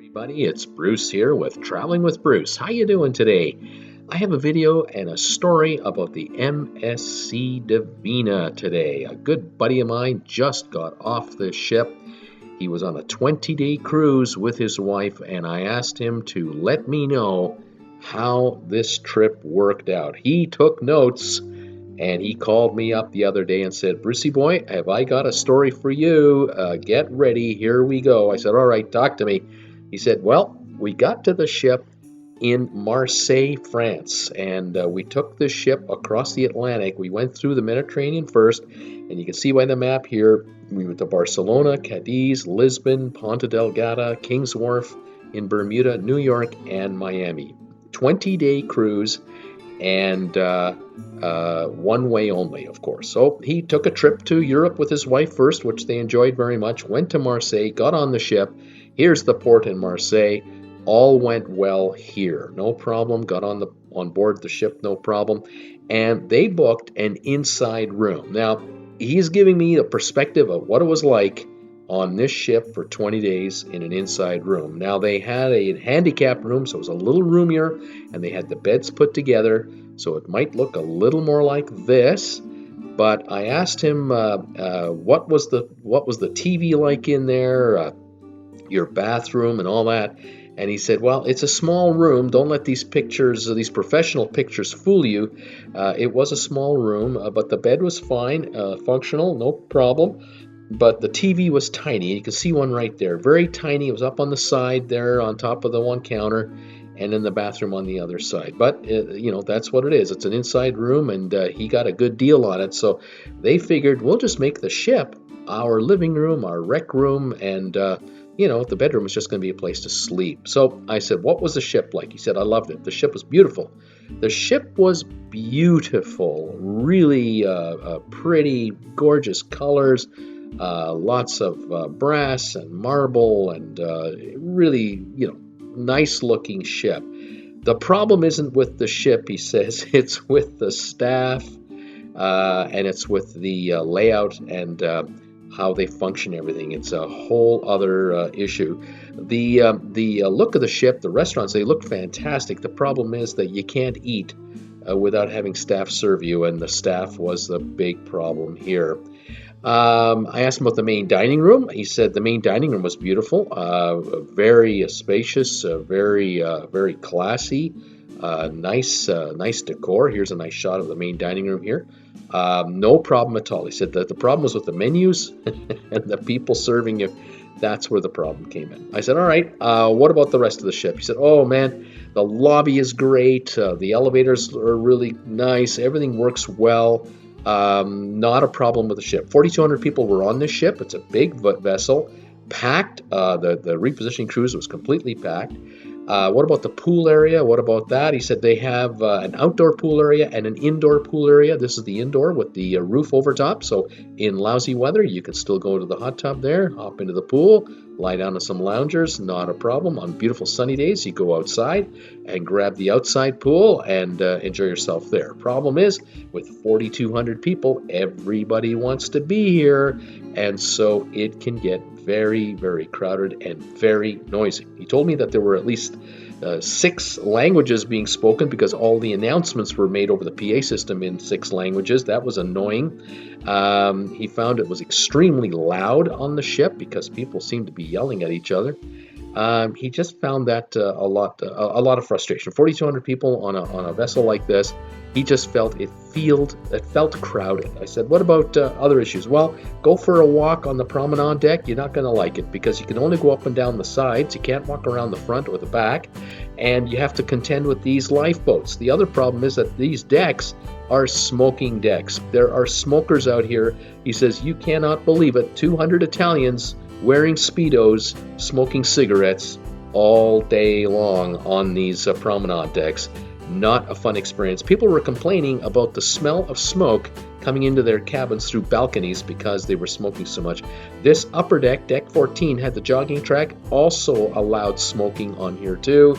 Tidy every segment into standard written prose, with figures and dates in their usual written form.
Everybody, it's Bruce here with Traveling with Bruce. How you doing today? I have a video and a story about the MSC Divina today. A good buddy of mine just got off the ship. He was on a 20-day cruise with his wife, and I asked him to let me know how this trip worked out. He took notes, and he called me up the other day and said, "Brucey boy, have I got a story for you? Get ready, here we go." I said, "All right, talk to me." He said, "Well, we got to the ship in Marseilles, France, and we took the ship across the Atlantic. We went through the Mediterranean first, and you can see by the map here, we went to Barcelona, Cadiz, Lisbon, Ponta Delgada, King's Wharf in Bermuda, New York, and Miami. 20-day cruise, and one way only, of course. So he took a trip to Europe with his wife first, which they enjoyed very much, went to Marseille, got on the ship. Here's the port in Marseille. All went well here. No problem. Got on board the ship, no problem. And they booked an inside room. Now, he's giving me a perspective of what it was like on this ship for 20 days in an inside room. Now, they had a handicapped room, so it was a little roomier, and they had the beds put together, so it might look a little more like this. But I asked him what was the TV like in there, your bathroom and all that. And he said, "Well, it's a small room. Don't let these pictures, these professional pictures, fool you. It was a small room, but the bed was fine, functional, no problem. But the TV was tiny. You can see one right there, very tiny. It was up on the side there, on top of the one counter, and in the bathroom on the other side. But that's what it is. It's an inside room, and he got a good deal on it. So they figured we'll just make the ship our living room, our rec room, and the bedroom was just going to be a place to sleep." So I said, "What was the ship like?" He said, "I loved it. The ship was beautiful." The ship was beautiful, really pretty, gorgeous colors, lots of brass and marble, and really, nice looking ship. The problem isn't with the ship, he says, it's with the staff, and it's with the layout and how they function, everything. It's a whole other issue. The look of the ship, the restaurants, they look fantastic. The problem is that you can't eat without having staff serve you, and the staff was the big problem here. I asked him about the main dining room. He said the main dining room was beautiful, very spacious, very classy, nice decor. Here's a nice shot of the main dining room here. No problem at all. He said that the problem was with the menus and the people serving you. That's where the problem came in. I said, "All right, what about the rest of the ship?" He said, "Oh man, the lobby is great. The elevators are really nice. Everything works well. Not a problem with the ship." 4,200 people were on this ship. It's a big vessel, packed. The repositioning cruise was completely packed. What about the pool area? What about that? He said they have an outdoor pool area and an indoor pool area. This is the indoor with the roof over top. So in lousy weather, you can still go to the hot tub there, hop into the pool, lie down on some loungers, not a problem. On beautiful sunny days, you go outside and grab the outside pool and enjoy yourself there. Problem is, with 4,200 people, everybody wants to be here, and so it can get very, very crowded and very noisy. He told me that there were at least 6 languages being spoken because all the announcements were made over the PA system in 6 languages. That was annoying. He found it was extremely loud on the ship because people seemed to be yelling at each other. He just found that a lot of frustration. 4,200 people on a vessel like this. He just felt it felt crowded. I said, "What about other issues?" "Well, go for a walk on the Promenade Deck. You're not going to like it because you can only go up and down the sides. You can't walk around the front or the back, and you have to contend with these lifeboats. The other problem is that these decks are smoking decks. There are smokers out here." He says, "You cannot believe it. 200 Italians wearing Speedos, smoking cigarettes all day long on these promenade decks. Not a fun experience." People were complaining about the smell of smoke coming into their cabins through balconies because they were smoking so much. This upper deck, deck 14, had the jogging track, also allowed smoking on here too.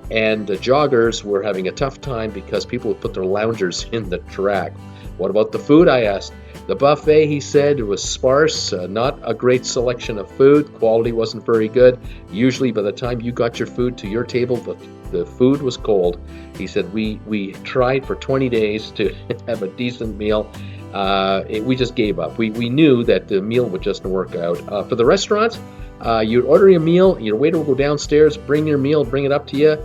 And the joggers were having a tough time because people would put their loungers in the track. "What about the food?" I asked. The buffet, he said, was sparse, not a great selection of food. Quality wasn't very good. Usually by the time you got your food to your table, the food was cold. He said, we tried for 20 days to have a decent meal. We just gave up. We knew that the meal would just work out. For the restaurants, you'd order your meal, your waiter would go downstairs, bring your meal, bring it up to you.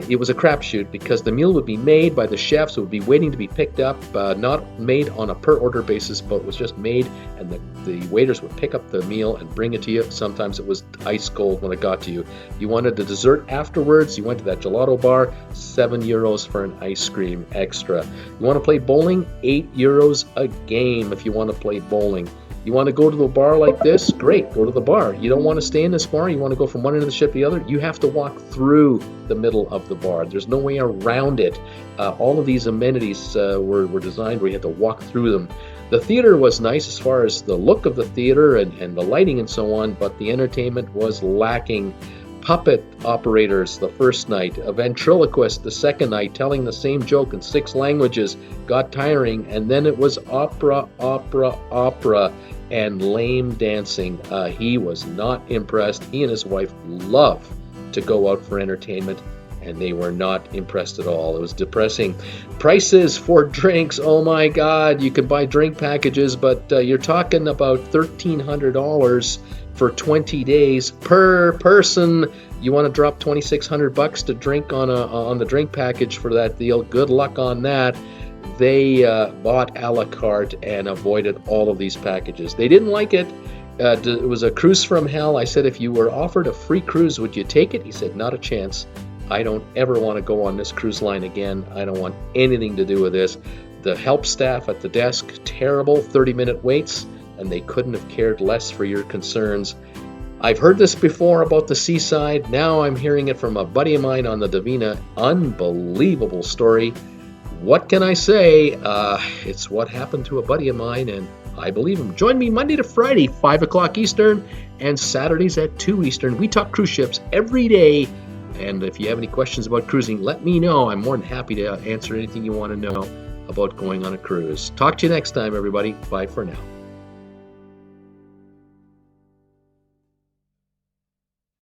It was a crapshoot because the meal would be made by the chefs. It would be waiting to be picked up, not made on a per order basis, but was just made, and the waiters would pick up the meal and bring it to you. Sometimes it was ice cold when it got to you. You wanted the dessert afterwards, you went to that gelato bar, €7 for an ice cream extra. You want to play bowling? €8 a game if you want to play bowling. You want to go to the bar like this? Great, go to the bar. You don't want to stay in this bar, you want to go from one end of the ship to the other? You have to walk through the middle of the bar. There's no way around it. All of these amenities were designed where you had to walk through them. The theater was nice as far as the look of the theater and the lighting and so on, but the entertainment was lacking. Puppet operators the first night, a ventriloquist the second night, telling the same joke in 6 languages, got tiring, and then it was opera, and lame dancing. He was not impressed. He and his wife love to go out for entertainment, and they were not impressed at all. It was depressing. Prices for drinks, oh my God, you can buy drink packages, but you're talking about $1,300 for 20 days per person. You want to drop $2,600 to drink on the drink package for that deal? Good luck on that. They bought a la carte and avoided all of these packages. They didn't like it. It was a cruise from hell. I said, if you were offered a free cruise, would you take it? He said, not a chance. I don't ever want to go on this cruise line again. I don't want anything to do with this. The help staff at the desk, terrible, 30-minute waits, and they couldn't have cared less for your concerns. I've heard this before about the seaside. Now I'm hearing it from a buddy of mine on the Divina. Unbelievable story. What can I say? It's what happened to a buddy of mine, and I believe him. Join me Monday to Friday, 5 o'clock Eastern, and Saturdays at 2 Eastern. We talk cruise ships every day, and if you have any questions about cruising, let me know. I'm more than happy to answer anything you want to know about going on a cruise. Talk to you next time, everybody. Bye for now.